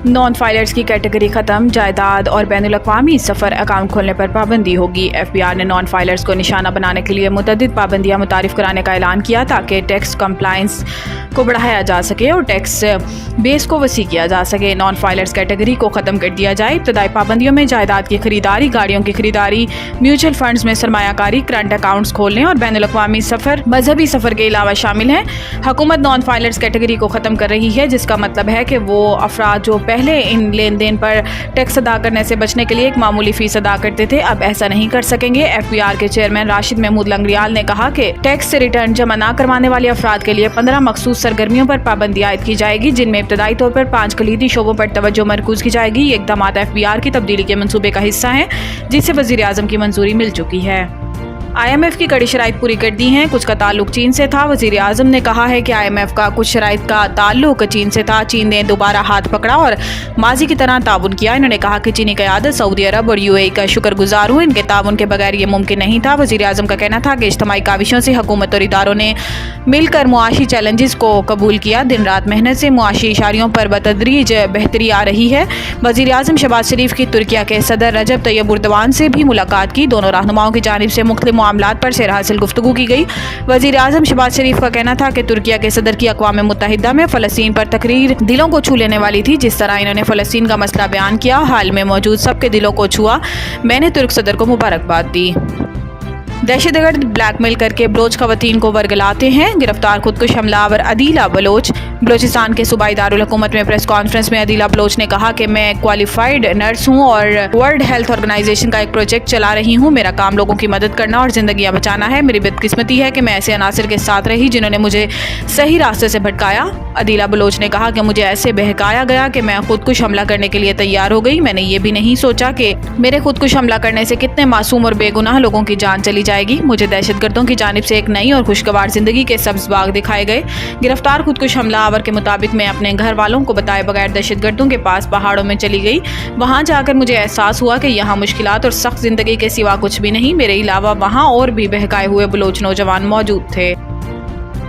Non filers की category खत्म, जायदाद और बैनुल-अक़वामी सफ़र अकाउंट खोलने पर पाबंदी होगी। FBI ने नॉन फाइलर्स को निशाना बनाने के लिए मुतअद्दिद पाबंदियां मुतारिफ कराने का ऐलान किया ताकि टैक्स कंप्लायंस को बढ़ाया जा सके और टैक्स बेस को वसी किया जा सके। नॉन फाइलर्स कैटेगरी को ख़त्म कर दिया जाए। इब्तदाई पाबंदियों में जायदाद की खरीदारी, गाड़ियों की खरीदारी, म्यूचुअल फंड्स में सरमायाकारी, करंट अकाउंट्स खोलने और बैनुल-अक़वामी सफ़र, मजहबी सफ़र के अलावा शामिल हैं। हुकूमत नॉन फाइलर्स कैटेगरी को ख़त्म कर रही है, जिसका मतलब है कि वो अफराद जो पहले इन लेन देन पर टैक्स अदा करने से बचने के लिए एक मामूली फीस अदा करते थे, अब ऐसा नहीं कर सकेंगे। FBR के चेयरमैन राशिद महमूद लंगरियाल ने कहा कि टैक्स से रिटर्न जमा न करवाने वाले अफराद के लिए 15 मखसूस सरगर्मियों पर पाबंदी आयद की जाएगी, जिनमें इब्तदाई तौर पर 5 कलीदी शोबों पर तवज्जो मरकूज की जाएगी। ये इक़दाम FBR की तब्दीली के मंसूबे का हिस्सा हैं, जिसे वज़ीर आज़म की मंजूरी मिल चुकी है। IMF की कड़ी शराइत पूरी कर दी हैं। कुछ का ताल्लुक चीन से था। वज़ीर आज़म ने कहा है कि IMF का कुछ शराइत का ताल्लुक चीन से था। चीन ने दोबारा हाथ पकड़ा और माजी की तरह ताउन किया। इन्होंने कहा कि चीनी क़यादत सऊदी अरब और UAE का शुक्रगुजार हूँ। इनके ताउन के बगैर ये मुमकिन नहीं था। वज़ीर आज़म का कहना था कि इज्तिमाई काविशों से हुकूमत और इदारों ने मिलकर मुआशी चैलेंजेस को कबूल किया। दिन रात मेहनत से मुआशी इशारियों पर बतदरीज बेहतरी आ रही है। वज़ीर आज़म शहबाज शरीफ की तुर्किया के सदर रजब तैयब एर्दोगान से भी मुलाकात की। दोनों रहनुमाओं की जानिब से मुख्तलिफ मामलात पर सेर हासिल गुफ्तगू की गई। वज़ीर आज़म शहबाज शरीफ का कहना था कि तुर्किया के सदर की अक़वाम मुत्तहिदा में फ़लस्तीन पर तकरीर दिलों को छू लेने वाली थी। जिस तरह इन्होंने फ़लस्तीन का मसला बयान किया, हाल में मौजूद सबके दिलों को छुआ। मैंने तुर्क सदर को मुबारकबाद दी। दहशतगर्द ब्लैकमेल करके बलोच ख़वातीन को वर्गलाते हैं। गिरफ्तार खुदकुश हमलावर अदीला बलोच। बलोचिस्तान के सूबाई दारुल हुकूमत में प्रेस कॉन्फ्रेंस में अदीला बलोच ने कहा कि मैं क्वालिफाइड नर्स हूँ और वर्ल्ड हेल्थ ऑर्गेनाइजेशन का एक प्रोजेक्ट चला रही हूँ। मेरा काम लोगों की मदद करना और ज़िंदगियाँ बचाना है। मेरी बदकिस्मती है कि मैं ऐसे अनासर के साथ रही जिन्होंने मुझे सही रास्ते से भटकाया। अदीला बलोच ने कहा कि मुझे ऐसे बहकाया गया कि मैं खुदकुश हमला करने के लिए तैयार हो गई। मैंने ये भी नहीं सोचा कि मेरे खुदकुश हमला करने से कितने मासूम और बेगुनाह लोगों की जान चली जाएगी। मुझे दहशतगर्दों की जानिब से एक नई और खुशगवार जिंदगी के सब्ज़ बाग दिखाए गए। गिरफ्तार खुदकुश हमलावर के मुताबिक मैं अपने घर वालों को बताए बगैर दहशतगर्दों के पास पहाड़ों में चली गई। वहां जाकर मुझे एहसास हुआ कि यहाँ मुश्किलात और सख्त जिंदगी के सिवा कुछ भी नहीं। मेरे अलावा वहाँ और भी बहकाए हुए बलोच नौजवान मौजूद थे।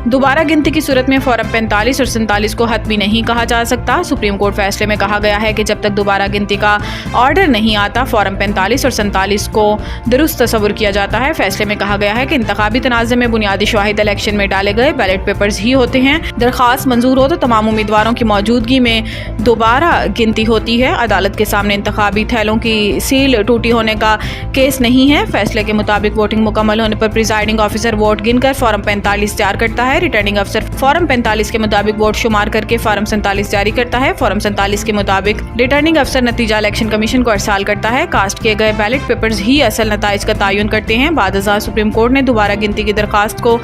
दोबारा गिनती की सूरत में फॉर्म 45 और 47 को हतमी नहीं कहा जा सकता। सुप्रीम कोर्ट फैसले में कहा गया है कि जब तक दोबारा गिनती का ऑर्डर नहीं आता, फॉर्म 45 और 47 को दुरुस्त तस्वुर किया जाता है। फैसले में कहा गया है कि इंतखाबी तनाज़े में बुनियादी शवाहिद इलेक्शन में डाले गए बैलेट पेपर्स ही होते हैं। दरख्वास्त मंजूर हो तो तमाम उम्मीदवारों की मौजूदगी में दोबारा गिनती होती है। अदालत के सामने इंतखाबी थैलों की सील टूटी होने का केस नहीं है। फैसले के मुताबिक वोटिंग मुकम्मल होने पर प्रिजाइडिंग ऑफिसर वोट गिनकर फॉर्म 45 तैयार करता है। रिटर्निंग अफसर फॉर्म 45 के मुताबिक वोट शुमार करके फॉर्म 47 जारी करता है। फॉर्म 47 के मुताबिक रिटर्निंग अफसर नतीजा इलेक्शन कमीशन को अरसाल करता है। कास्ट किए गए बैलेट पेपर्स ही असल नताइज का तयन करते हैं। बाद सुप्रीम कोर्ट ने दोबारा गिनती की दरखास्त को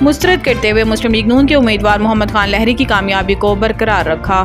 मुस्तरद करते हुए मुस्लिम लीग नून के उम्मीदवार मोहम्मद खान लहरी की कामयाबी को बरकरार रखा।